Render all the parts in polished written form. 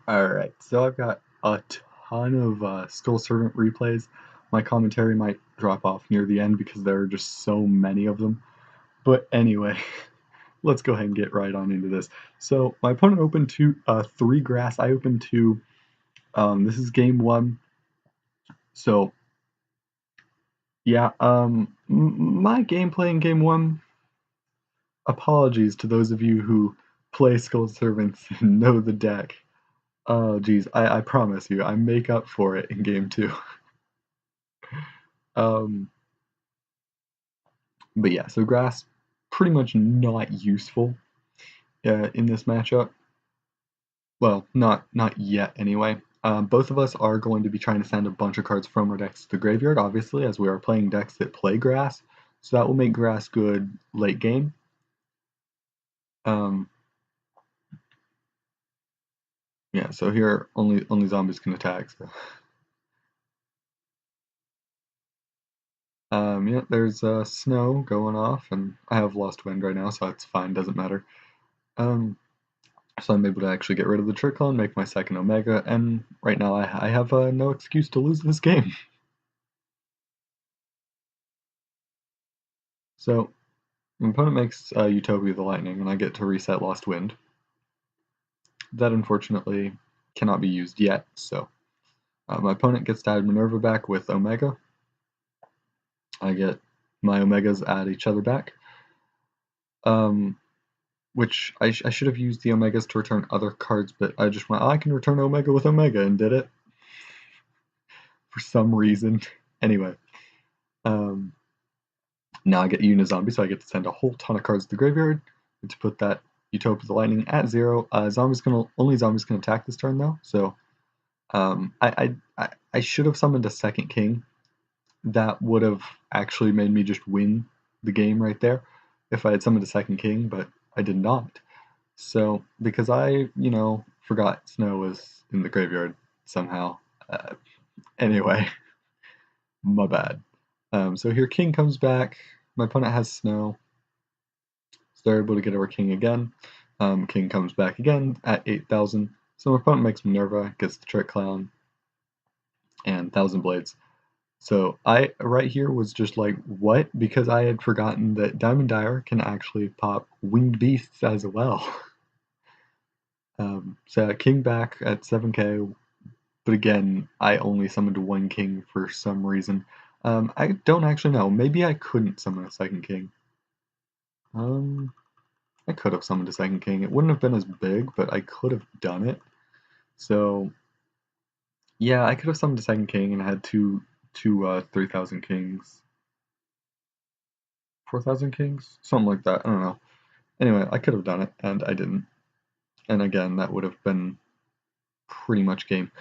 Alright, so I've got a ton of Skull Servant replays. My commentary might drop off near the end because there are just so many of them. But anyway, let's go ahead and get right on into this. So my opponent opened 3 grass. I opened 2. This is game 1. So yeah, my gameplay in game 1, apologies to those of you who play Skull Servants and know the deck. Oh geez, I promise you, I make up for it in game 2. Um, but yeah, so grass pretty much not useful in this matchup. Well, not yet anyway. Both of us are going to be trying to send a bunch of cards from our decks to the graveyard, obviously, as we are playing decks that play grass. So that will make grass good late game. Um, yeah, so here only zombies can attack. So. Yeah, there's snow going off, and I have Lost Wind right now, so it's fine, doesn't matter. So I'm able to actually get rid of the Trick Clone, make my second Omega, and right now I have no excuse to lose this game. So my opponent makes Utopia the Lightning, and I get to reset Lost Wind. That unfortunately cannot be used yet, so my opponent gets to add Minerva back with Omega. I get my Omegas add each other back. Which I should have used the Omegas to return other cards, but I just went, I can return Omega with Omega, and did it. For some reason. Anyway. Now I get Unizombie, so I get to send a whole ton of cards to the graveyard to put that Utopia the Lightning at 0. Only zombies can attack this turn though, so I should have summoned a second king. That would have actually made me just win the game right there if I had summoned a second king, but I did not. So because I forgot Snow was in the graveyard somehow. Anyway, my bad. So here King comes back. My opponent has Snow. So they're able to get over King again. King comes back again at 8,000. So my opponent makes Minerva, gets the Trick Clown, and Thousand Blades. So I right here was just like, what? Because I had forgotten that Diamond Dire can actually pop Winged Beasts as well. So King back at 7k, but again, I only summoned one King for some reason. I don't actually know. Maybe I couldn't summon a second King. I could have summoned a second King. It wouldn't have been as big, but I could have done it. So yeah, I could have summoned a second King and had two 3,000 Kings. 4,000 Kings? Something like that. I don't know. Anyway, I could have done it, and I didn't. And again, that would have been pretty much game.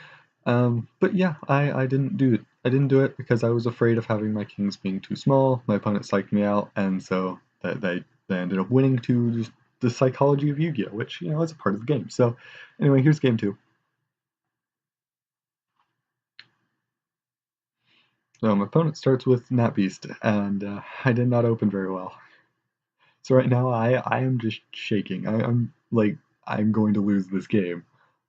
But yeah, I didn't do it. I didn't do it because I was afraid of having my kings being too small. My opponent psyched me out, and so they ended up winning to just the psychology of Yu-Gi-Oh, which is a part of the game. So anyway, here's game 2. So my opponent starts with Nat Beast, and I did not open very well. So right now I am just shaking. I'm like I'm going to lose this game.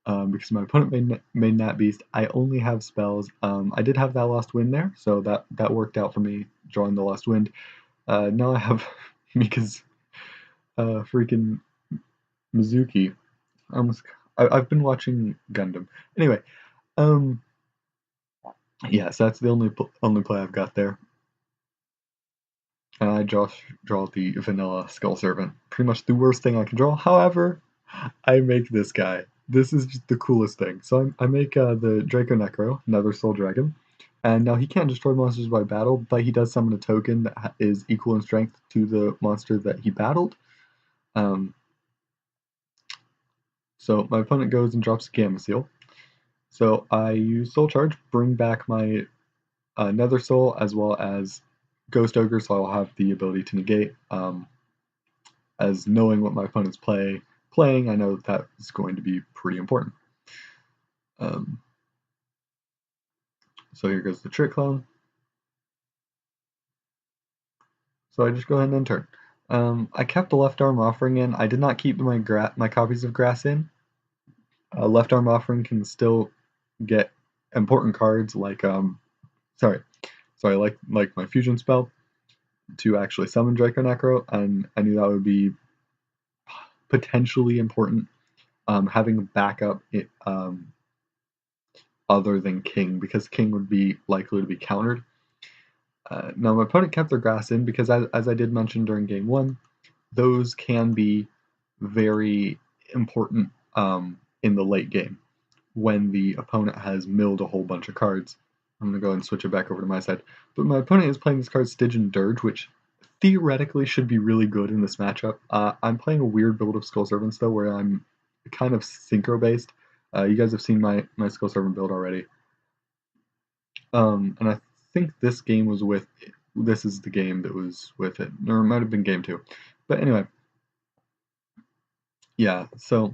Because my opponent made Nat Beast. I only have spells. I did have that Lost Wind there, so that worked out for me, drawing the Lost Wind. Now I have Mika's freaking Mizuki. I've been watching Gundam. Anyway, yeah, so that's the only play I've got there. I draw the vanilla Skull Servant. Pretty much the worst thing I can draw. However, I make this guy. This is just the coolest thing. So I make the Draco Necro, another Soul Dragon. And now he can't destroy monsters by battle, but he does summon a token that is equal in strength to the monster that he battled. So my opponent goes and drops a Gamma Seal. So I use Soul Charge, bring back my Nether Soul, as well as Ghost Ogre, so I'll have the ability to negate. As knowing what my opponent's playing, I know that is going to be pretty important. So here goes the Trick Clone. So I just go ahead and end turn. I kept the left arm offering in. I did not keep my copies of grass in. Left Arm Offering can still get important cards like sorry, like my fusion spell to actually summon Draco Necro, and I knew that would be potentially important. Having a backup other than King, because King would be likely to be countered. Now my opponent kept their grass in because, as I did mention during game one, those can be very important in the late game when the opponent has milled a whole bunch of cards. I'm going to go and switch it back over to my side. But my opponent is playing this card Stygian Dirge, which theoretically should be really good in this matchup. I'm playing a weird build of Skull Servants, though, where I'm kind of synchro-based. You guys have seen my Skull Servant build already. And I think this game was with... This is the game that was with it. Or it might have been game 2. But anyway. Yeah, so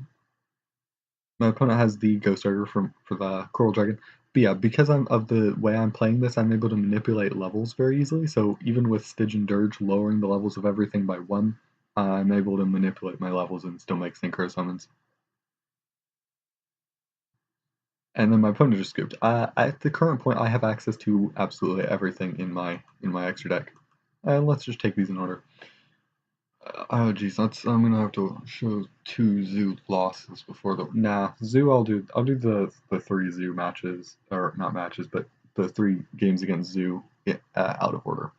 my opponent has the Ghost Ogre for the Coral Dragon. But yeah, because of the way I'm playing this, I'm able to manipulate levels very easily. So even with Stygian Dirge lowering the levels of everything by 1, I'm able to manipulate my levels and still make Synchro Summons. And then my opponent just scooped. At the current point, I have access to absolutely everything in my extra deck. Let's just take these in order. Oh geez, I'm gonna have to show 2 zoo losses before the zoo. I'll do the 3 zoo matches, or not matches, but the 3 games against zoo out of order.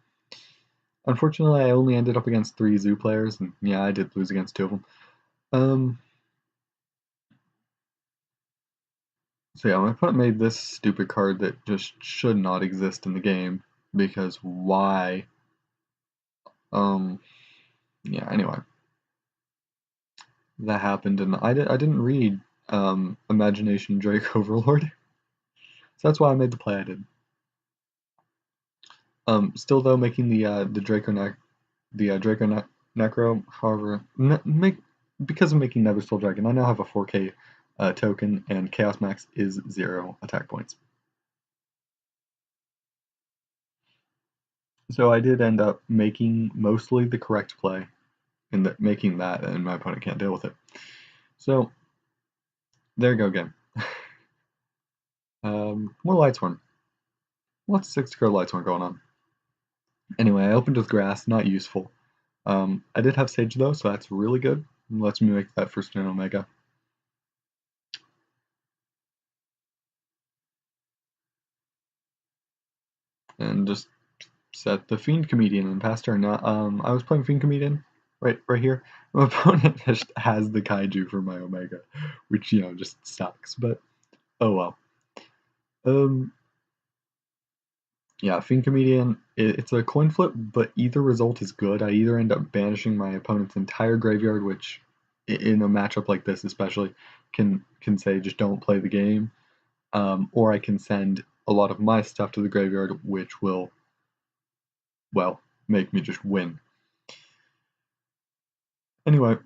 Unfortunately, I only ended up against 3 zoo players, and yeah, I did lose against 2 of them. So yeah, my opponent made this stupid card that just should not exist in the game, because why? Yeah, anyway. That happened, and I didn't read Imagination Drake Overlord, so that's why I made the play I did. Still though, making the Draco Necro, however, because of making Nethersoul Dragon, I now have a 4K token, and Chaos Max is 0 attack points. So I did end up making mostly the correct play, in making that, and my opponent can't deal with it. So there you go again. More Lightsworn. What's 6 card Lightsworn going on? Anyway, I opened with Grass, not useful. I did have Sage though, so that's really good. It lets me make that first turn Omega. And just set the Fiend Comedian and pass turn. I was playing Fiend Comedian right here. My opponent just has the Kaiju for my Omega, which just sucks. But oh well. Yeah, Fiend Comedian. It's a coin flip, but either result is good. I either end up banishing my opponent's entire graveyard, which in a matchup like this especially can say just don't play the game, or I can send a lot of my stuff to the graveyard, which will, well, make me just win. Anyway, I'm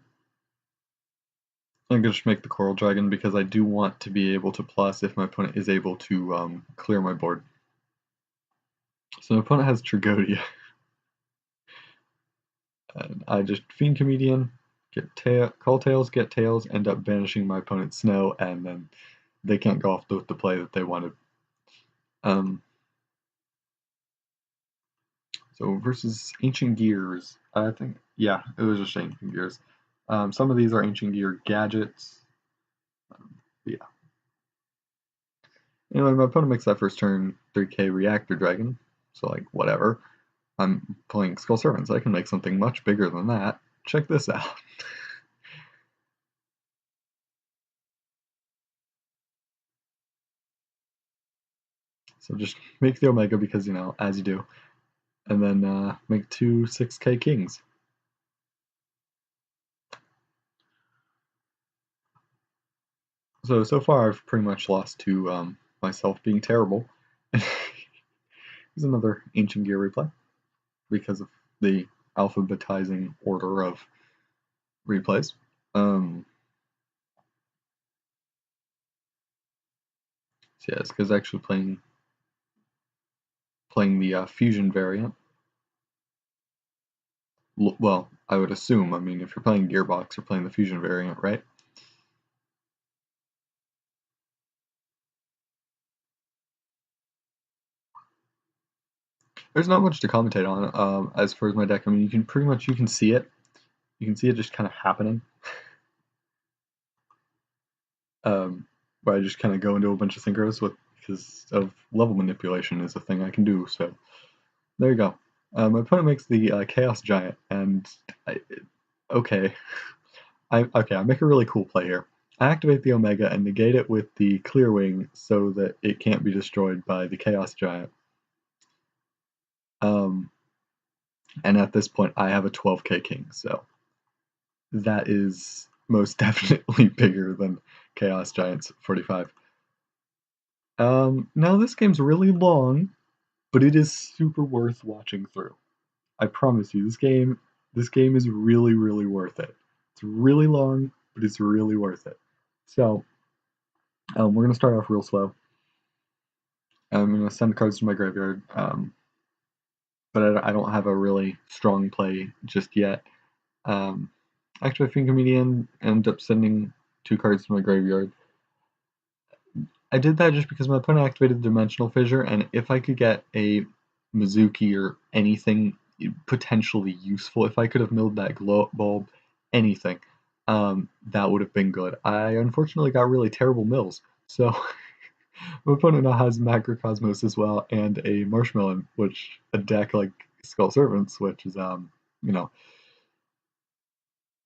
going to just make the Coral Dragon because I do want to be able to plus if my opponent is able to clear my board. So my opponent has Tragodia. And I just Fiend Comedian, Call Tails, get Tails, end up banishing my opponent's Snow, and then they can't go off with the play that they wanted. So versus Ancient Gears, I think, yeah, it was just Ancient Gears. Some of these are Ancient Gear gadgets. Yeah. Anyway, my opponent makes that first turn 3k Reactor Dragon, so like, whatever. I'm playing Skull Servants, I can make something much bigger than that. Check this out. So just make the Omega because, as you do. And then make 2 6k Kings. So far I've pretty much lost to myself being terrible. Here's another Ancient Gear replay because of the alphabetizing order of replays. So yeah, this guy's actually playing the fusion variant. Well, I would assume. I mean, if you're playing Gearbox, you're playing the fusion variant, right? there's not much to commentate on as far as my deck. I mean, you can pretty much see it. You can see it just kind of happening. Where I just kind of go into a bunch of synchros because of level manipulation is a thing I can do. So there you go. My opponent makes the Chaos Giant, and okay, I make a really cool play here. I activate the Omega and negate it with the Clear Wing so that it can't be destroyed by the Chaos Giant. And at this point, I have a 12k king, so that is most definitely bigger than Chaos Giant's 45. Now this game's really long, but it is super worth watching through. I promise you, this game is really, really worth it. It's really long, but it's really worth it. So, we're gonna start off real slow. I'm gonna send cards to my graveyard, but I don't have a really strong play just yet. Actually, I think Comedian ended up sending 2 cards to my graveyard. I did that just because my opponent activated the Dimensional Fissure, and if I could get a Mizuki or anything potentially useful, if I could have milled that glow bulb, anything, that would have been good. I unfortunately got really terrible mills, so my opponent now has Macrocosmos as well, and a Marshmallow, which a deck like Skull Servants, which is you know,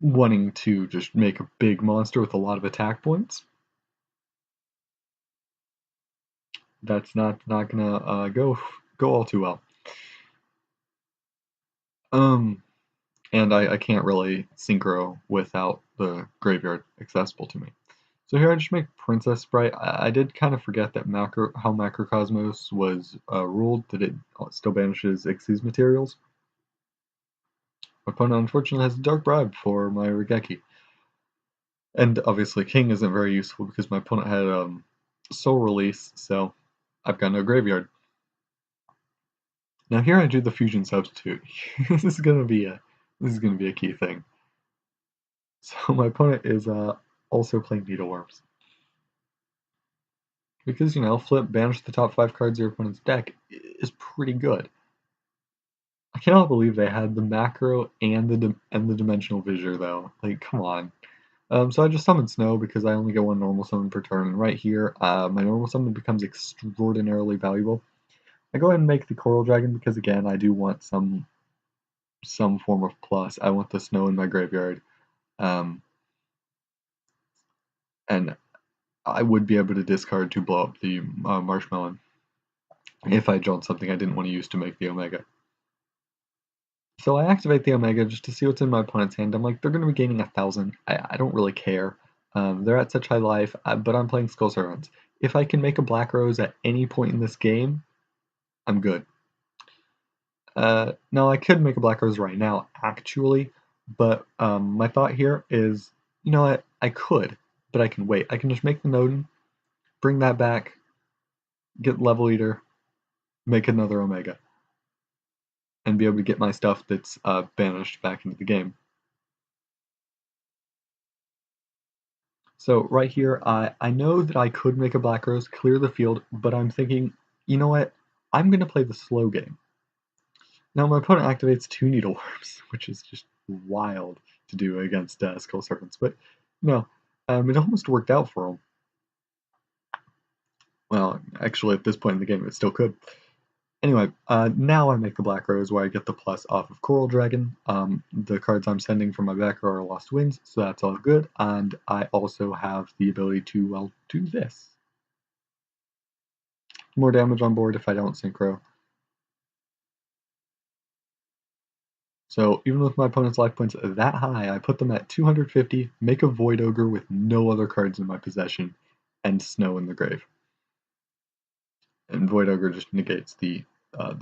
wanting to just make a big monster with a lot of attack points. That's not gonna go all too well. And I can't really synchro without the graveyard accessible to me. So here I just make Princess Sprite. I did kind of forget that how Macrocosmos was ruled, that it still banishes Xyz materials. My opponent unfortunately has a Dark Bribe for my Raigeki. And obviously King isn't very useful because my opponent had Soul Release, so I've got no graveyard. Now here I do the Fusion Substitute. This is gonna be a key thing. So my opponent is also playing Needleworms. Because, flip, banish the top 5 cards of your opponent's deck is pretty good. I cannot believe they had the macro and the dimensional fissure though. Like, come on. So I just summon Snow because I only get 1 normal summon per turn. And right here, my normal summon becomes extraordinarily valuable. I go ahead and make the Coral Dragon because, again, I do want some form of plus. I want the Snow in my graveyard. And I would be able to discard to blow up the Marshmallow if I drawn something I didn't want to use to make the Omega. So I activate the Omega just to see what's in my opponent's hand. I'm like, they're going to be gaining 1,000. I don't really care. They're at such high life, but I'm playing Skull Servants. If I can make a Black Rose at any point in this game, I'm good. Now, I could make a Black Rose right now, actually, but my thought here is, you know what, I could, but I can wait. I can just make the Nodin, bring that back, get Level Eater, make another Omega, and be able to get my stuff that's banished back into the game. So right here, I know that I could make a Black Rose, clear the field, but I'm thinking, you know what, I'm going to play the slow game. Now my opponent activates 2 Needleworms, which is just wild to do against Skull Servants, but no, it almost worked out for him. Well, actually, at this point in the game, it still could. Anyway, now I make the Black Rose where I get the plus off of Coral Dragon. The cards I'm sending from my back row are Lost Winds, so that's all good. And I also have the ability to, well, do this. More damage on board if I don't synchro. So even with my opponent's life points that high, I put them at 250, make a Void Ogre with no other cards in my possession, and Snow in the grave. And Void Ogre just negates the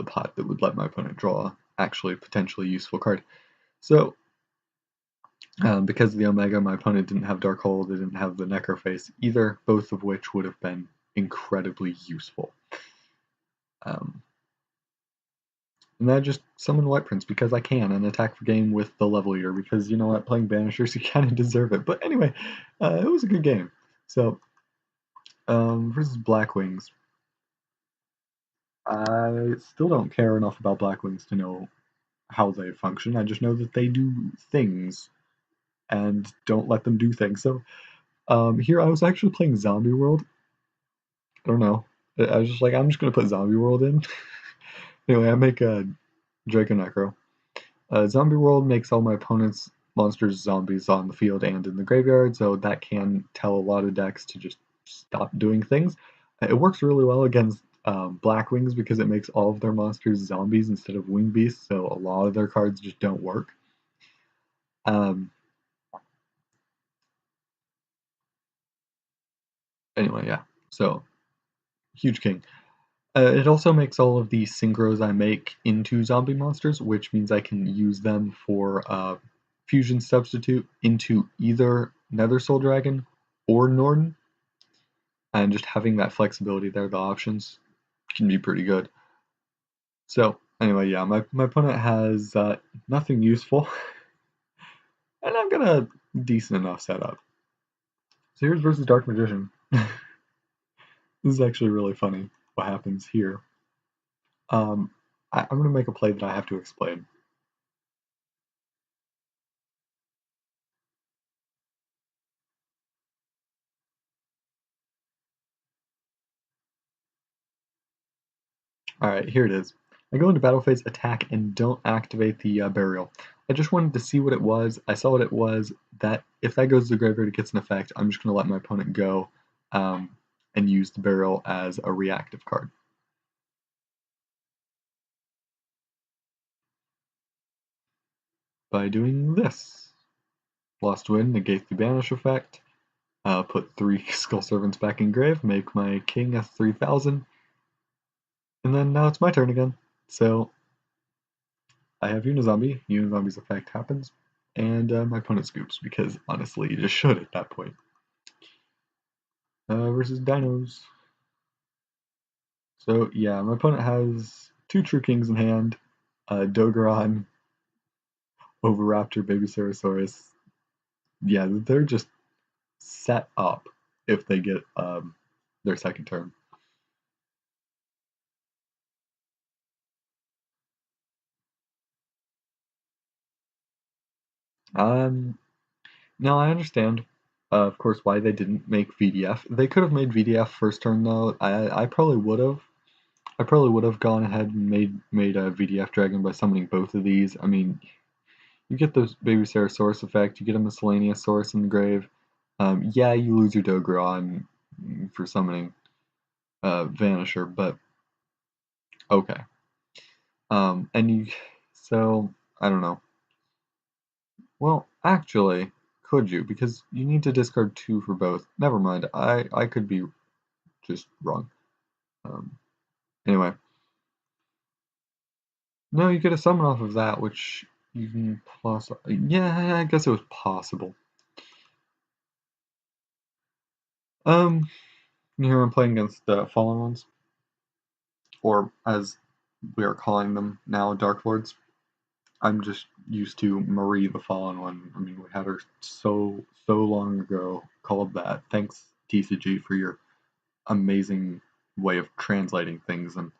pot that would let my opponent draw actually potentially useful card. So because of the Omega, my opponent didn't have Dark Hole, they didn't have the Necroface either, both of which would have been incredibly useful. And I just summon White Prince because I can and attack for game with the Level Eater because, you know what, playing Banishers, you kind of deserve it. But anyway, it was a good game. So, versus Black Wings. I still don't care enough about Blackwings to know how they function. I just know that they do things, and don't let them do things. So here I was actually playing Zombie World. I don't know. I was just like, I'm just gonna put Zombie World in. Anyway, I make a Draco Necro. Zombie World makes all my opponents monsters zombies on the field and in the graveyard, so that can tell a lot of decks to just stop doing things. It works really well against Black Wings because it makes all of their monsters zombies instead of wing beasts, so a lot of their cards just don't work. Anyway, yeah, so huge king. It also makes all of the synchros I make into zombie monsters, which means I can use them for fusion substitute into either Nether Soul Dragon or Norden. And just having that flexibility there, the options, can be pretty good. So anyway, yeah, my opponent has nothing useful, and I've got a decent enough setup. So here's versus Dark Magician. This is actually really funny what happens here. I'm going to make a play that I have to explain. Alright, here it is. I go into battle phase, attack, and don't activate the burial. I just wanted to see what it was. I saw what it was. That if that goes to the graveyard, it gets an effect. I'm just going to let my opponent go and use the burial as a reactive card. By doing this. Lost Wind, negate the banish effect. Put 3 Skull Servants back in grave, make my king a 3000. And then now it's my turn again. So I have Unizombie. Unizombie's effect happens. And my opponent scoops, because honestly, you just should at that point. Versus Dinos. So yeah, my opponent has 2 True Kings in hand, Dogoran, Oviraptor, Babycerosaurus. Yeah, they're just set up if they get their second turn. No, I understand, of course, why they didn't make VDF. They could have made VDF first turn though. I probably would have. I probably would have gone ahead and made a VDF dragon by summoning both of these. I mean, you get the Babycerosaurus effect. You get a Miscellaneous Source in the grave. Yeah, you lose your Dogoran for summoning Vanisher, but okay. And you, so I don't know. Well, actually, could you? Because you need to discard 2 for both. Never mind. I could be just wrong. Anyway, no, you get a summon off of that, which you can plus. Yeah, I guess it was possible. Here I'm playing against the Fallen Ones, or as we are calling them now, Dark Lords. I'm just used to Marie the Fallen One. I mean, we had her so long ago called that. Thanks TCG for your amazing way of translating things and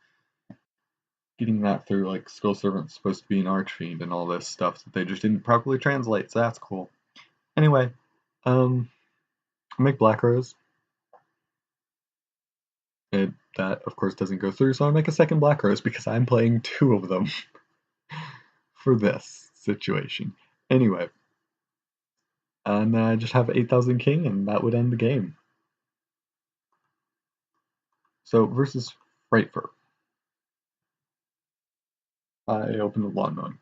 getting that through. Like Skull Servant's supposed to be an Archfiend and all this stuff that they just didn't properly translate, so that's cool. Anyway, I make Black Rose. That of course doesn't go through, so I make a second Black Rose because I'm playing 2 of them for this situation. Anyway, and then I just have 8000 King, and that would end the game. So versus Frightfur, I open the Lawn Mowing,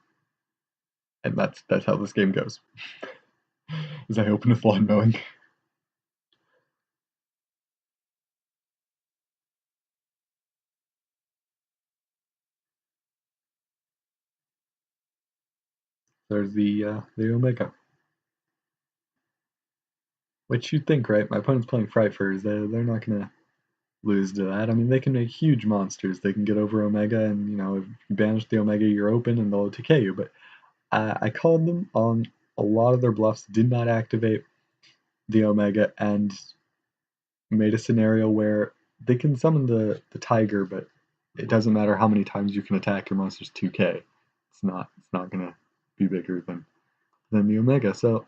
and that's how this game goes. Is I open with Lawn Mowing. There's the Omega. Which you'd think, right? My opponent's playing Frightfurs. They're not gonna lose to that. I mean, they can make huge monsters. They can get over Omega, and if you banish the Omega, you're open, and they'll TK you. But I called them on a lot of their bluffs. Did not activate the Omega, and made a scenario where they can summon the Tiger, but it doesn't matter how many times you can attack your monster's 2k. It's not gonna be bigger than the Omega. So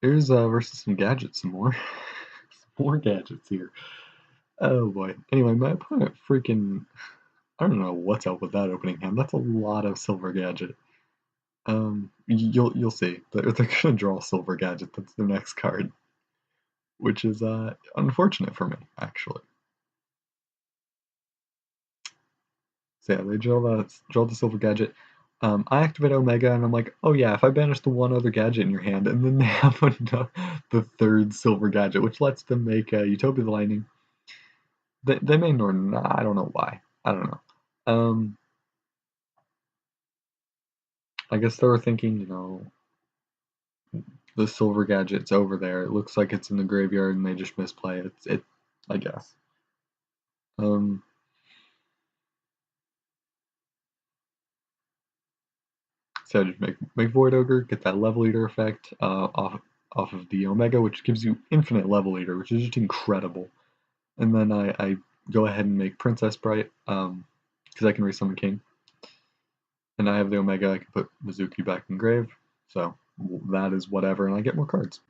here's versus some gadgets, some more some more gadgets here. Oh boy. Anyway, my opponent freaking, I don't know what's up with that opening hand. That's a lot of silver gadget. You'll see. They're gonna draw silver gadget. That's their next card, which is unfortunate for me actually. So yeah, they draw the silver gadget. I activate Omega and I'm like, oh yeah, if I banish the one other gadget in your hand, and then they have the third silver gadget, which lets them make Utopia the Lightning. They may or not, I don't know why. I don't know. I guess they were thinking, the silver gadget's over there. It looks like it's in the graveyard and they just misplay it. I guess. So just make Void Ogre, get that Level Eater effect off of the Omega, which gives you infinite Level Eater, which is just incredible. And then I go ahead and make Princess Bright, because I can resummon King. And I have the Omega, I can put Mizuki back in grave, so that is whatever, and I get more cards.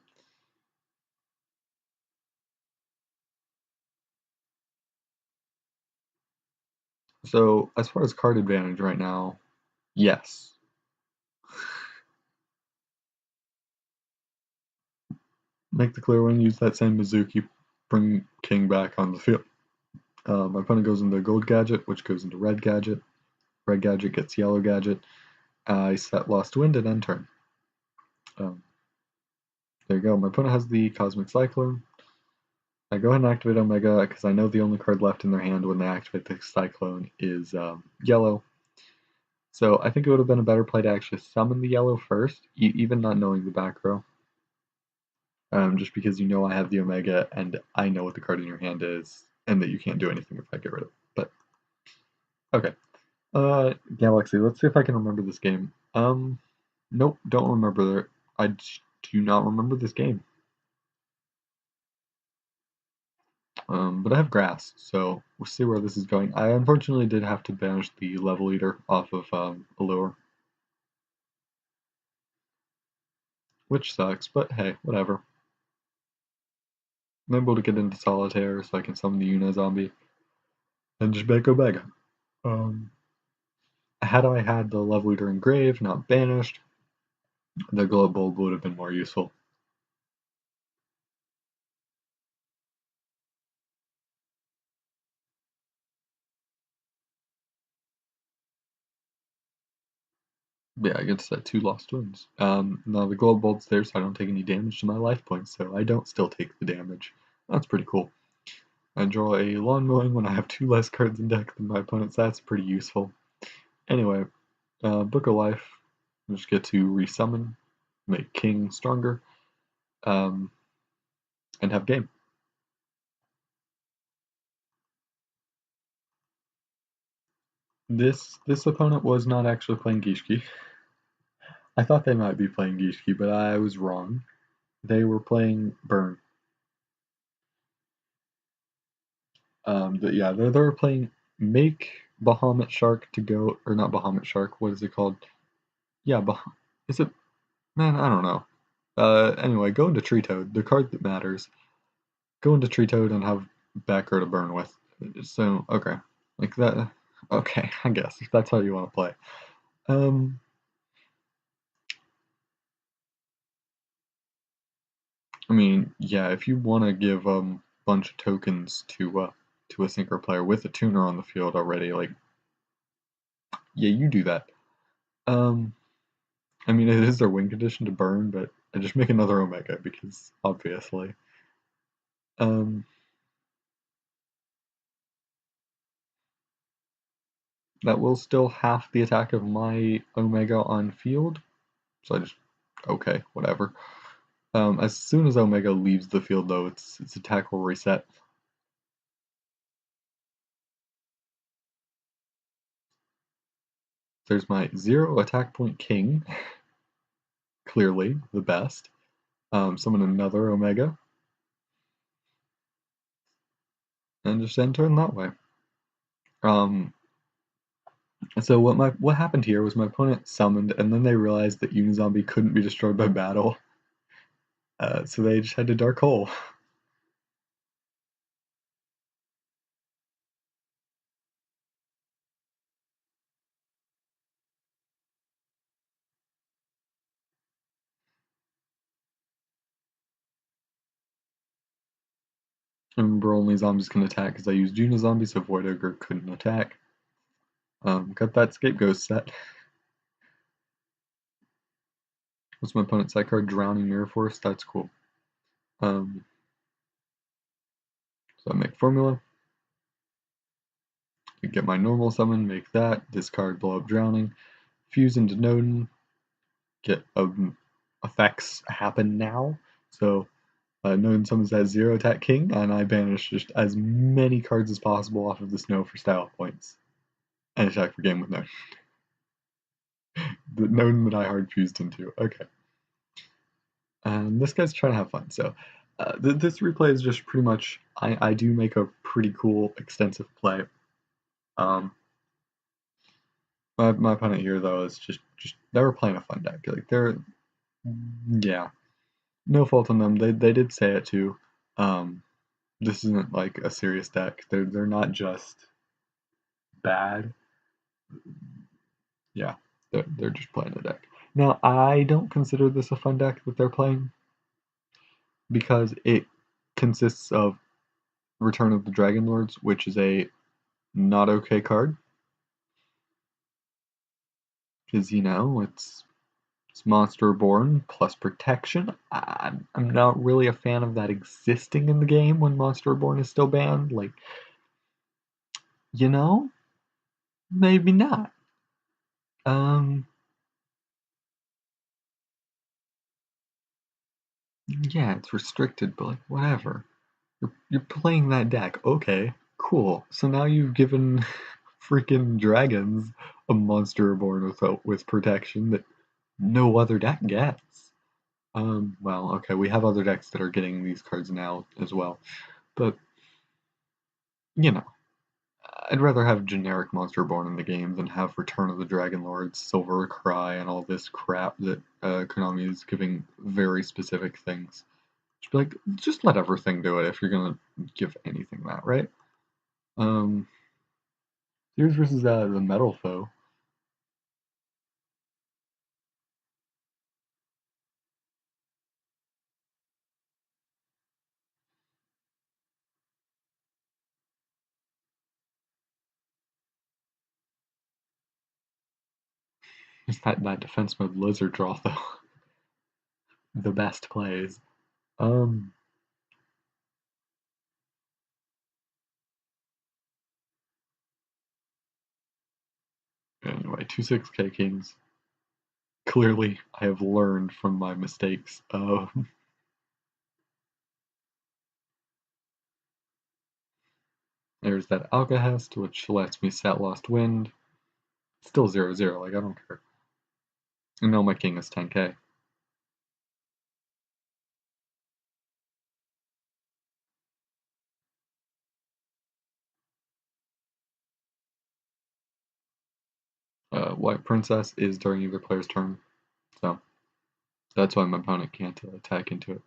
So as far as card advantage right now, yes. Make the clear one, use that same Mizuki, bring King back on the field. My opponent goes into gold gadget, which goes into red gadget. Red gadget gets yellow gadget. I set Lost Wind and end turn. There you go. My opponent has the Cosmic Cyclone. I go ahead and activate Omega because I know the only card left in their hand when they activate the Cyclone is yellow. So I think it would have been a better play to actually summon the yellow first, even not knowing the back row. Just because you know I have the Omega and I know what the card in your hand is, and that you can't do anything if I get rid of it. But okay. Galaxy, let's see if I can remember this game. Nope, don't remember it. I do not remember this game. But I have grass, so we'll see where this is going. I unfortunately did have to banish the Level Eater off of Allure, which sucks, but hey, whatever. I'm able to get into Solitaire so I can summon the Yuna zombie and just make Omega. Had I had the Level Eater engraved, not banished, the Glow Bulb would have been more useful. Yeah, I get to set 2 Lost Winds. Now the Glow Bulb's there so I don't take any damage to my life points, so I don't still take the damage. That's pretty cool. I draw a Lawn Mowing when I have 2 less cards in deck than my opponent's. That's pretty useful. Anyway, Book of Life, I just get to resummon, make King stronger, and have game. This opponent was not actually playing Gishki. I thought they might be playing Gishki, but I was wrong. They were playing Burn. But yeah, they were playing Make Bahamut Shark to go, or not Bahamut Shark, what is it called? Yeah, is it? Man, I don't know. Anyway, go into Tree Toad, the card that matters. Go into Tree Toad and have backer to burn with. So, okay. Like that. Okay, I guess, if that's how you want to play. I mean, yeah, if you want to give a bunch of tokens to a synchro player with a tuner on the field already, like, yeah, you do that. I mean, it is their win condition to burn, but I just make another Omega because obviously. That will still half the attack of my Omega on field, so I just okay, whatever. As soon as Omega leaves the field, though, its attack will reset. There's my 0 attack point King, clearly the best. Summon another Omega. and just end turn that way. So what happened here was my opponent summoned, and then they realized that Unizombie couldn't be destroyed by battle, so they just had to Dark Hole. Remember, only zombies can attack because I used Unizombie, so Void Ogre couldn't attack. Got that Scapegoat set. What's my opponent's side card? Drowning Mirror Force. That's cool. So I make Formula. I get my normal summon, make that, discard Blow Up Drowning, fuse into Nodin, get effects happen now. So Nodin summons that 0 attack king, and I banish just as many cards as possible off of the snow for style points. And attack for game with Nodin. The Nodin that I hard fused into. Okay. And this guy's trying to have fun, so this replay is just pretty much, I do make a pretty cool extensive play. My opponent here though is just they were playing a fun deck. Like yeah, no fault on them. They did say it too. This isn't like a serious deck. They're not just bad. Yeah, they're just playing a deck. Now I don't consider this a fun deck that they're playing because it consists of Return of the Dragon Lords, which is a not okay card. Because it's Monster Born plus protection. I'm not really a fan of that existing in the game when Monster Born is still banned. Like, maybe not. Yeah, it's restricted, but like, whatever. You're playing that deck. Okay, cool. So now you've given freaking dragons a Monster Born with protection that no other deck gets. Well, okay, we have other decks that are getting these cards now as well, but you know, I'd rather have generic Monster Born in the game than have Return of the Dragon Lords, Silver Cry, and all this crap that Konami is giving very specific things. Just be like, just let everything do it if you're gonna give anything that, right? Sears versus the Metal Foe. Is that defense mode lizard draw though? The best plays. Um, anyway, 2/6 K Kings. Clearly, I have learned from my mistakes. There's that Alcahest, which lets me set Lost Wind. Still 0/0, like I don't care. And now my king is 10k. White Princess is during either player's turn, so that's why my opponent can't attack into it.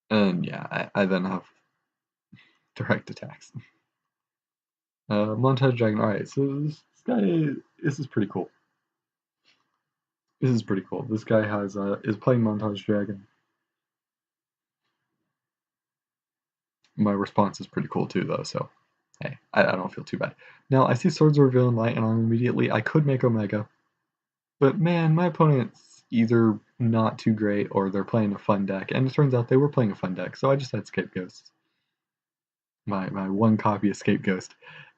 And yeah, I then have direct attacks. Montage Dragon. Alright, so this guy, this is pretty cool. This is pretty cool. This guy is playing Montage Dragon. My response is pretty cool too, though, so hey, I don't feel too bad. Now, I see Swords of Reveal and Light, and immediately I could make Omega, but man, my opponent's either not too great or they're playing a fun deck, and it turns out they were playing a fun deck, so I just had Scapegoats. My one copy of Scapegoat.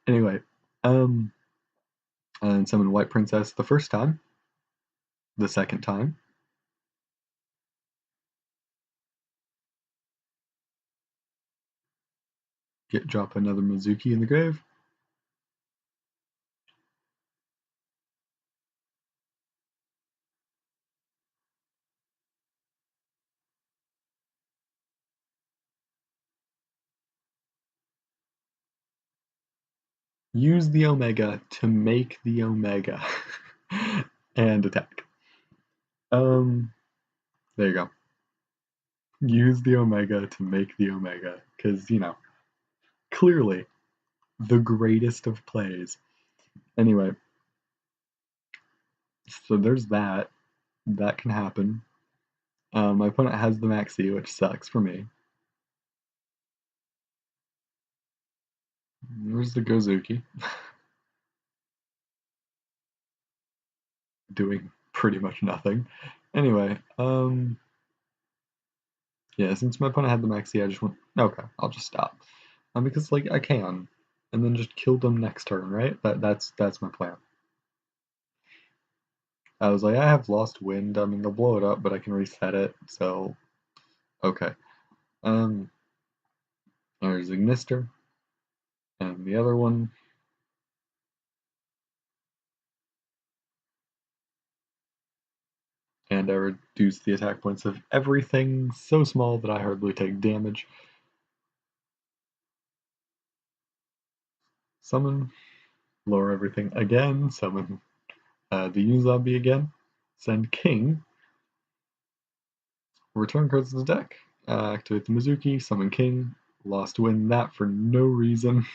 Anyway, and summon White Princess the first time, the second time. Drop another Mizuki in the grave. use the Omega to make the Omega and attack. There you go. Use the Omega to make the Omega, because, clearly the greatest of plays. Anyway, so there's that. That can happen. My opponent has the Maxi, which sucks for me. There's the Gozuki. Doing pretty much nothing. Anyway, yeah, since my opponent had the Maxi, I just went, okay, I'll just stop. Because, like, I can. And then just kill them next turn, right? That's my plan. I was like, I have Lost Wind. I mean, they'll blow it up, but I can reset it, so okay. There's Ignister, and the other one. And I reduce the attack points of everything so small that I hardly take damage. Summon, lower everything again, summon the Unizombie again, send King, return cards to the deck, activate the Mizuki, summon King, Lost Wind that for no reason,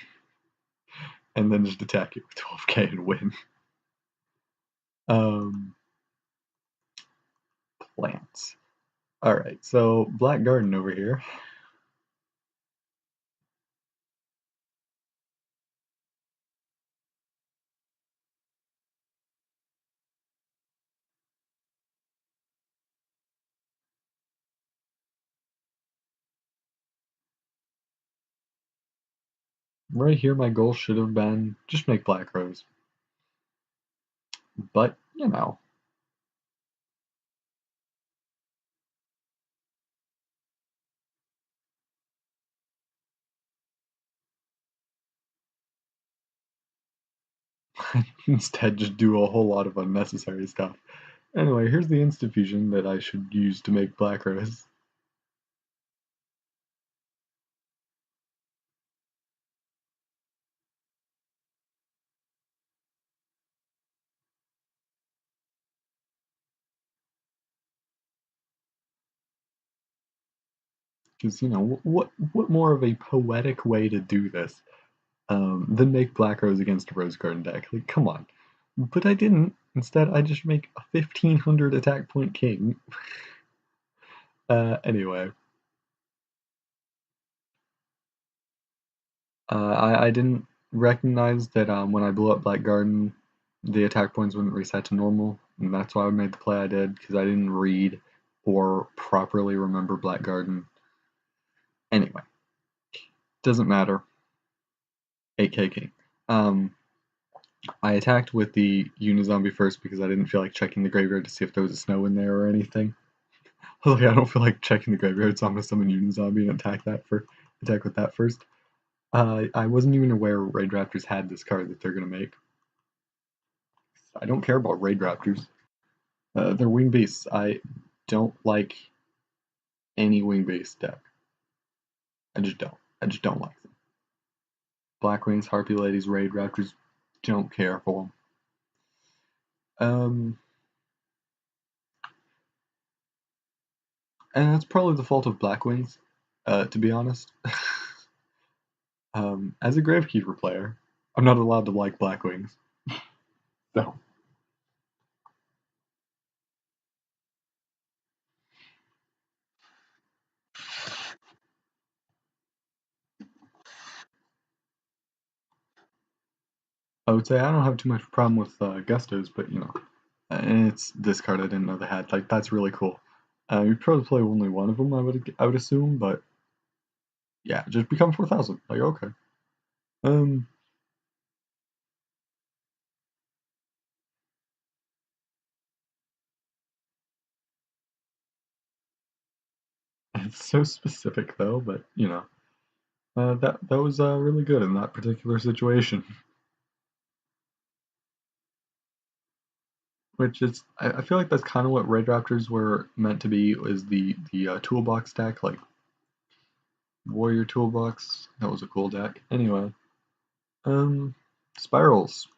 and then just attack it with 12k and win. Plants. Alright, so Black Garden over here. Right here, my goal should have been just make Black Rose. But, instead just do a whole lot of unnecessary stuff. Anyway, here's the instant fusion that I should use to make Black Rose. Because, what more of a poetic way to do this than make Black Rose against a Rose Garden deck? Like, come on. But I didn't. Instead, I just make a 1500 attack point king. Anyway. I didn't recognize that when I blew up Black Garden, the attack points wouldn't reset to normal, and that's why I made the play I did, because I didn't read or properly remember Black Garden. Anyway, doesn't matter. 8k king. I attacked with the Unizombie first because I didn't feel like checking the graveyard to see if there was a snow in there or anything. I was like, I don't feel like checking the graveyard, so I'm gonna summon Unizombie and attack with that first. I wasn't even aware Raid Raptors had this card that they're gonna make. I don't care about Raid Raptors. They're wing beasts. I don't like any wing based deck. I just don't. I just don't like them. Black Wings, Harpy Ladies, Raid Raptors, don't care for them. And that's probably the fault of Black Wings, to be honest. As a Gravekeeper player, I'm not allowed to like Black Wings. So. I would say I don't have too much problem with Gustos, but and it's this card I didn't know they had. Like, that's really cool. You'd probably play only one of them, I would assume, but yeah, just become 4,000. Like, okay. It's so specific though, but that was really good in that particular situation. Which is, I feel like that's kind of what Raid Raptors were meant to be, is the toolbox deck, like Warrior Toolbox. That was a cool deck. Anyway, Spirals.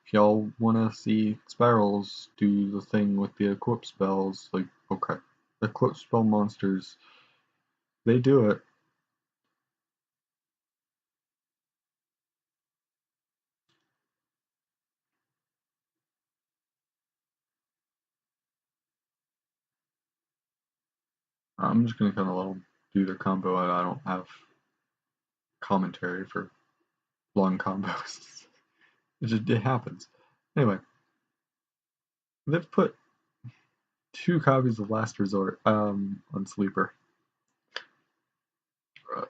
If y'all want to see Spirals do the thing with the equip spells, like, okay, equip spell monsters, they do it. I'm just gonna kind of let them do their combo. I don't have commentary for long combos. It happens. Anyway, they've put 2 copies of Last Resort on Sleeper.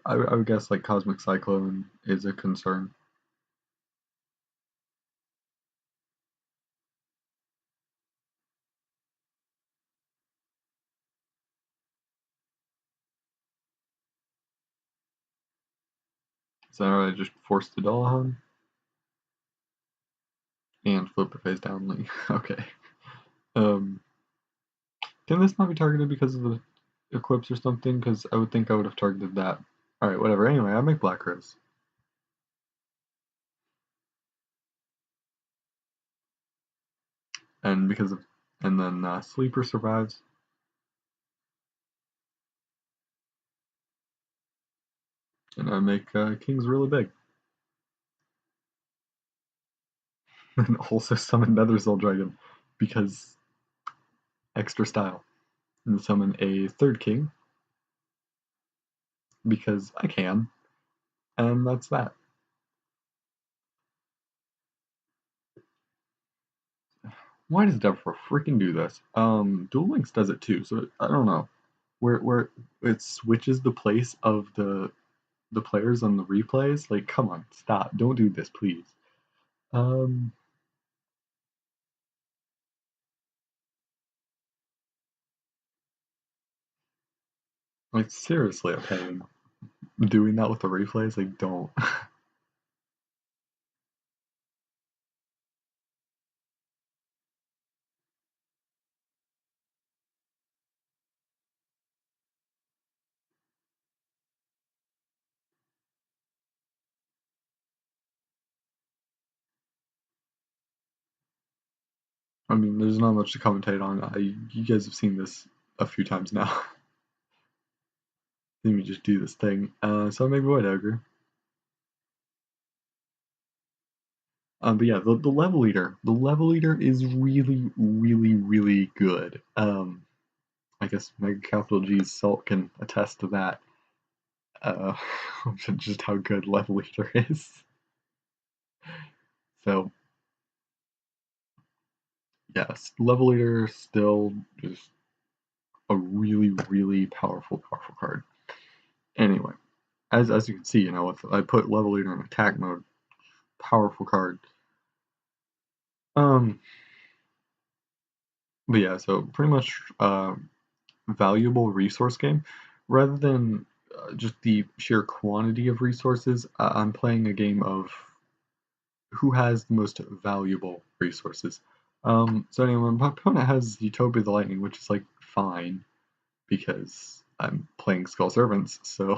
I would guess like Cosmic Cyclone is a concern. So I just force the Dullahan and flip the face down link. Okay. Can this not be targeted because of the equips or something? Because I would think I would have targeted that. Alright, whatever. Anyway, I make Black Rose. And because of, and then Sleeper survives. And I make Kings really big. And also summon Nether Soul Dragon because extra style. And summon a 3rd king because I can. And that's that. Why does Deborah freaking do this? Duel Links does it too, so I don't know. Where it switches the place of the players on the replays. Like, come on, stop. Don't do this, please. Like, seriously a pain. Doing that with the replays, like, don't. I mean, there's not much to commentate on. You guys have seen this a few times now. Let me just do this thing. So I make Void Ogre. But yeah, the level leader. The level leader is really, really, really good. I guess Mega Capital G's Salt can attest to that. Uh, just how good level leader is. So yes, level leader still just a really, really powerful card. Anyway, as you can see, if I put level leader in attack mode, powerful card. But yeah, so pretty much valuable resource game. Rather than just the sheer quantity of resources, I'm playing a game of who has the most valuable resources. So anyway, my opponent has Utopia the Lightning, which is like fine because I'm playing Skull Servants, so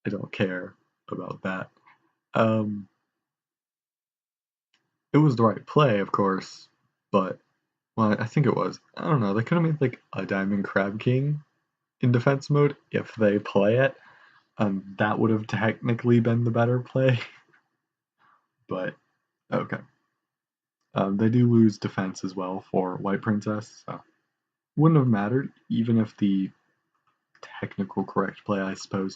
I don't care about that. It was the right play, of course, but well, I think it was. I don't know. They could have made like a Diamond Crab King in defense mode if they play it. That would have technically been the better play, but okay. They do lose defense as well for White Princess, so wouldn't have mattered even if the technical correct play, I suppose,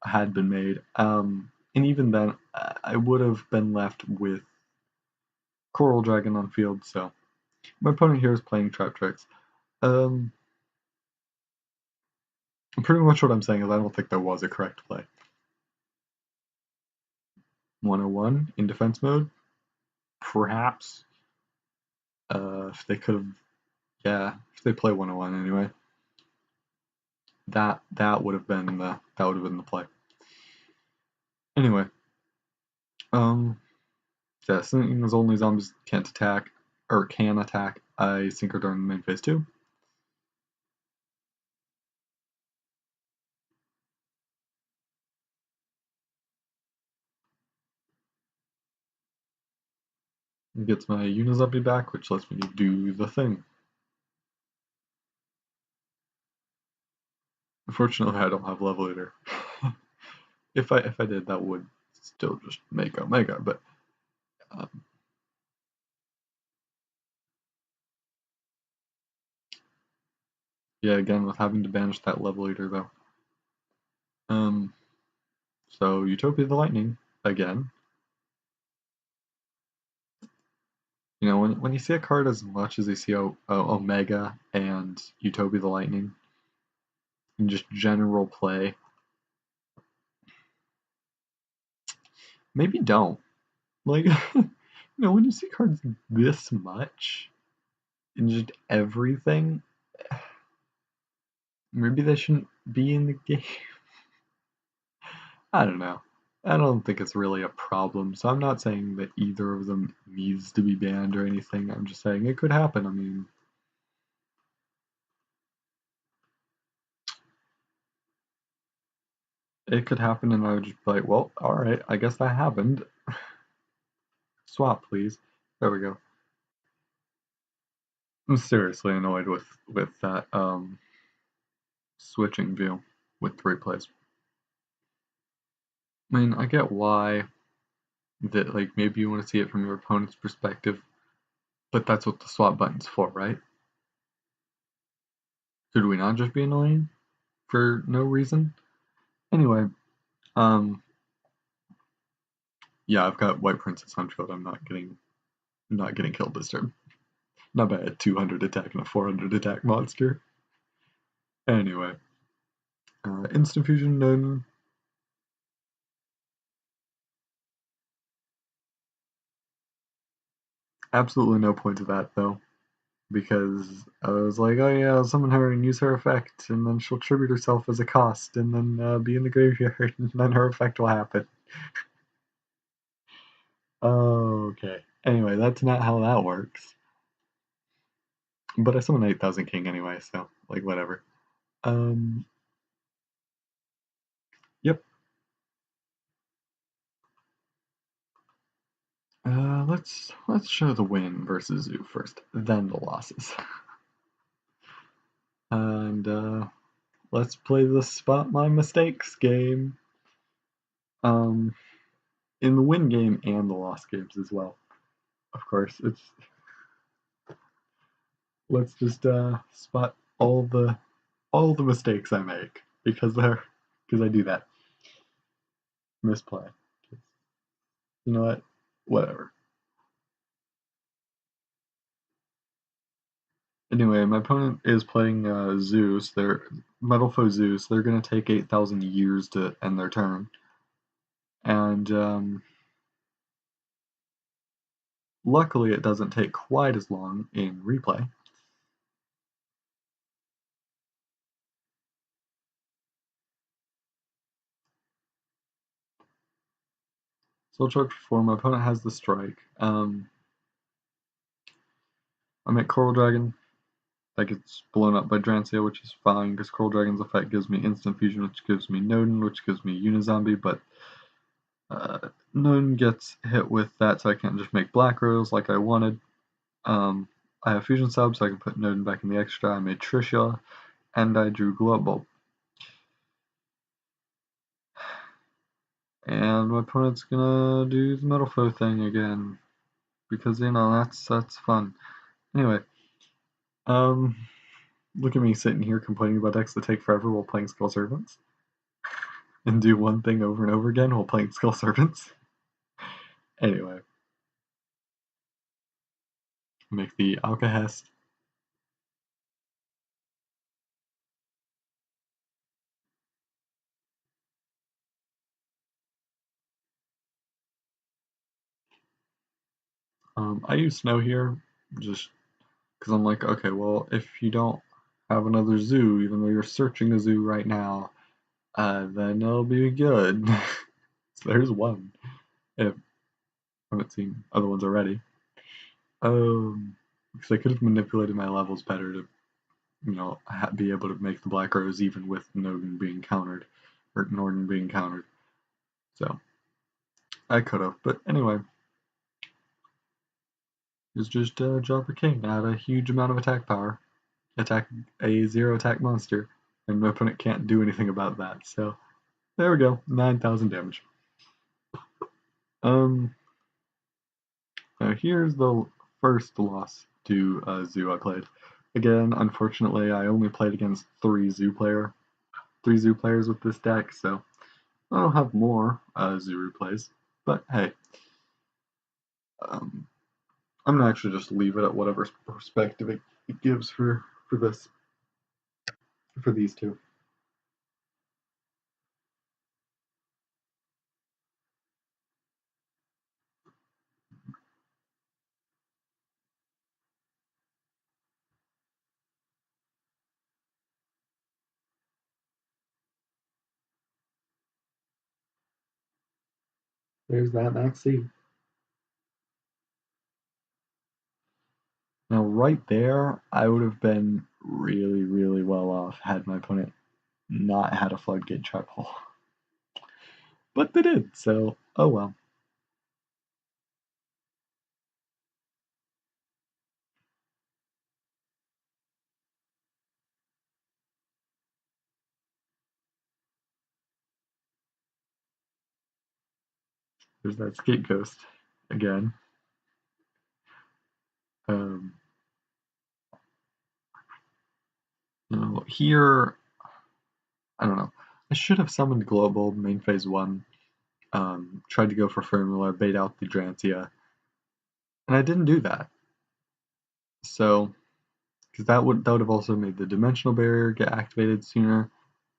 had been made. And even then, I would have been left with Coral Dragon on field, so my opponent here is playing Trap Tricks. Pretty much what I'm saying is I don't think there was a correct play. 101 in defense mode? Perhaps. If they could have, yeah, if they play 101 anyway, that would have been the play. Anyway, yeah, seeing as only zombies can't attack or can attack, I Synchro during main phase 2. It gets my Unizombie back, which lets me do the thing. Unfortunately, I don't have Level Eater. If I did, that would still just make Omega, but yeah, again with having to banish that Level Eater though. So Utopia the Lightning again. You know, when you see a card as much as you see Omega and Utopia the Lightning in just general play, maybe don't. Like, you know, when you see cards this much in just everything, maybe they shouldn't be in the game. I don't know. I don't think it's really a problem, so I'm not saying that either of them needs to be banned or anything. I'm just saying it could happen. I mean, it could happen, and I would just be like, well, alright, I guess that happened. Swap, please. There we go. I'm seriously annoyed with that switching view with 3 plays. I mean, I get why that, like, maybe you want to see it from your opponent's perspective, but that's what the swap button's for, right? Could we not just be annoying for no reason? Anyway, yeah, I've got White Princess on field. I'm not getting killed this turn. Not by a 200 attack and a 400 attack monster. Anyway, Instant Fusion None. Absolutely no point to that though, because I was like, oh yeah, I'll summon her and use her effect, and then she'll tribute herself as a cost, and then be in the graveyard, and then her effect will happen. Okay. Anyway, that's not how that works. But I summoned 8000 King anyway, so, like, whatever. Yep. Let's show the win versus Zoo first, then the losses. And, let's play the Spot My Mistakes game. In the win game and the loss games as well. Of course, let's just spot all the mistakes I make because I do that. Misplay. You know what? Whatever. Anyway, my opponent is playing Zeus. They're Metal Foe Zeus. They're gonna take 8000 years to end their turn, and luckily it doesn't take quite as long in replay. So I'll charge for 4. My opponent has the strike. I make Coral Dragon. That gets blown up by Drancia, which is fine, because Coral Dragon's effect gives me Instant Fusion, which gives me Nodin, which gives me Unizombie, but Nodin gets hit with that, so I can't just make Black Rose like I wanted. I have Fusion Sub, so I can put Nodin back in the extra. I made Tricia, and I drew Glow Bulb. And my opponent's gonna do the Metal Foe thing again, because, you know, that's fun. Anyway, look at me sitting here complaining about decks that take forever while playing Skull Servants. And do one thing over and over again while playing Skull Servants. Anyway. Make the Alcahest. I use Snow here just because I'm like, okay, well, if you don't have another zoo, even though you're searching a zoo right now, then it'll be good. So there's one. If I haven't seen other ones already. Because I could have manipulated my levels better to, you know, be able to make the Black Rose even with Nodin being countered, or Norden being countered. So I could have, but anyway. is just drop a king, add a huge amount of attack power, attack a 0 attack monster, and my opponent can't do anything about that. So there we go, 9,000 damage. Now here's the first loss to Zoo I played. Again, unfortunately, I only played against three zoo players with this deck, so I don't have more zoo replays. But hey, I'm gonna actually just leave it at whatever perspective it gives for these two. There's that Max C. Now right there, I would have been really, really well off had my opponent not had a floodgate trap hole. But they did, so oh well. There's that skate ghost again. Um, here, I don't know. I should have summoned Global main phase 1, tried to go for Formula, bait out the Drancia, and I didn't do that. So, because that would have also made the Dimensional Barrier get activated sooner.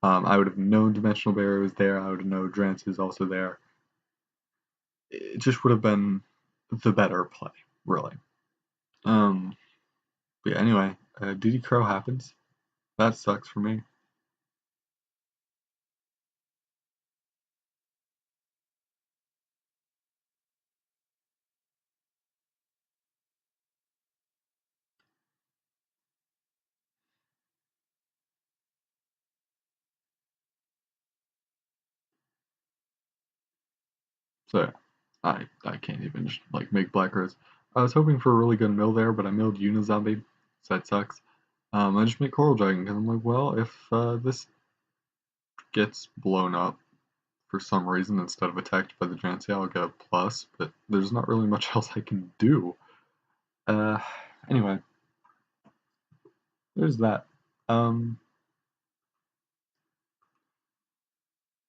I would have known Dimensional Barrier was there, I would have known Drancia is also there. It just would have been the better play, really. But yeah, anyway, DD Crow happens. That sucks for me. So I can't even like make Black Rose. I was hoping for a really good mill there, but I milled Unizombie, so that sucks. I just made Coral Dragon because I'm like, well, if this gets blown up for some reason instead of attacked by the Drancia, I'll get a plus, but there's not really much else I can do. Anyway, there's that.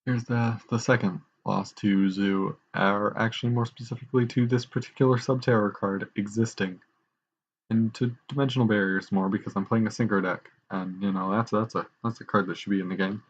Here's the second loss to Zoo, or actually more specifically to this particular Subterror card existing, and to Dimensional Barriers more because I'm playing a Synchro deck, and you know that's a card that should be in the game.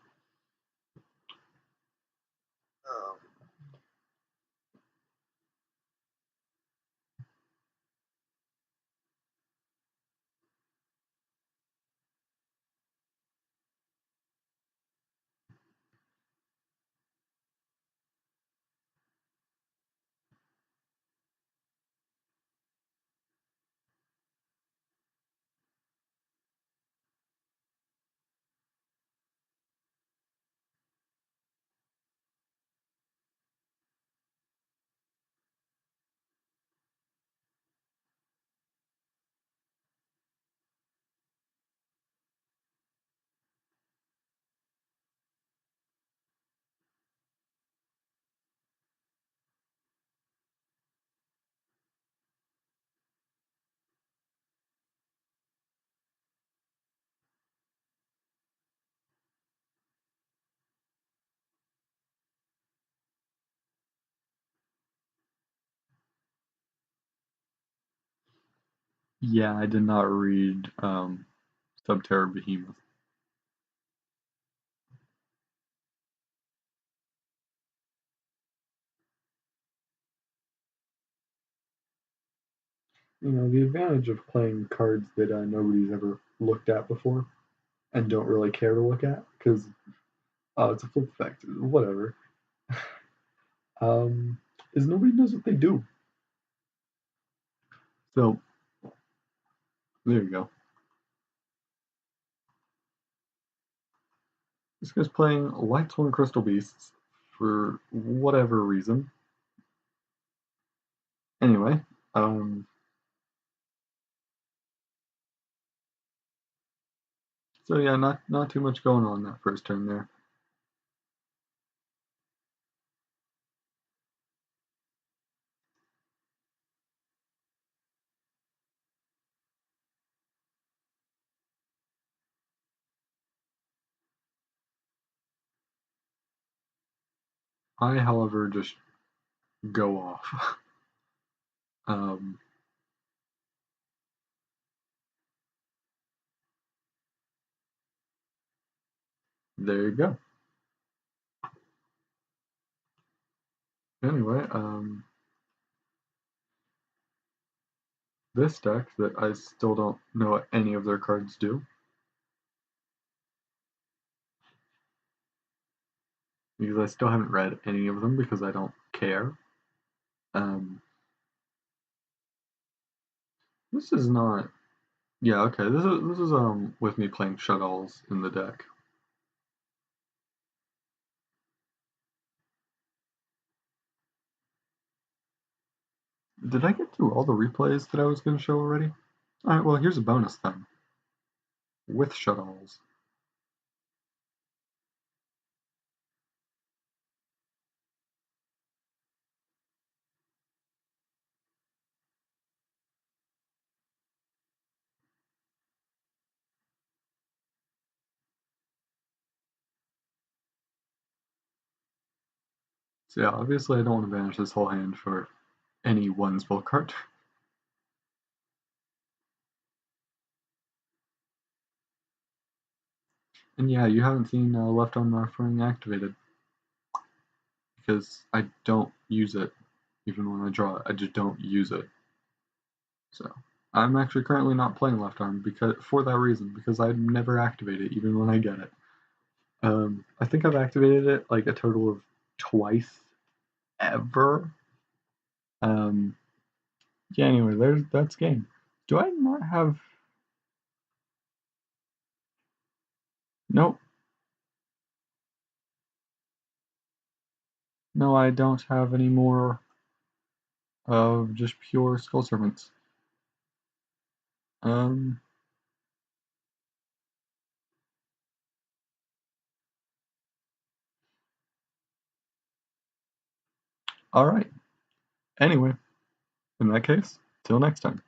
Yeah, I did not read Subterror Behemoth. You know, the advantage of playing cards that nobody's ever looked at before and don't really care to look at because it's a flip effect, whatever. um, is nobody knows what they do. So there you go. This guy's playing Lightsworn Crystal Beasts for whatever reason. Anyway, So yeah, not too much going on that first turn there. I, however, just go off. um, there you go. Anyway, this deck that I still don't know what any of their cards do. Because I still haven't read any of them because I don't care. Um, this is not. Yeah, okay. This is with me playing Shuttles in the deck. Did I get through all the replays that I was going to show already? All right. Well, here's a bonus then with Shuttles. So yeah, obviously I don't want to banish this whole hand for any one spell card. And yeah, you haven't seen Left Arm Left Wing activated because I don't use it even when I draw it. I just don't use it. So I'm actually currently not playing Left Arm because for that reason because I never activate it even when I get it. I think I've activated it like a total of twice ever. Um, yeah. Anyway, that's game. Do I not have? Nope. No, I don't have any more of just pure Skull Servants. Um, all right. Anyway, in that case, till next time.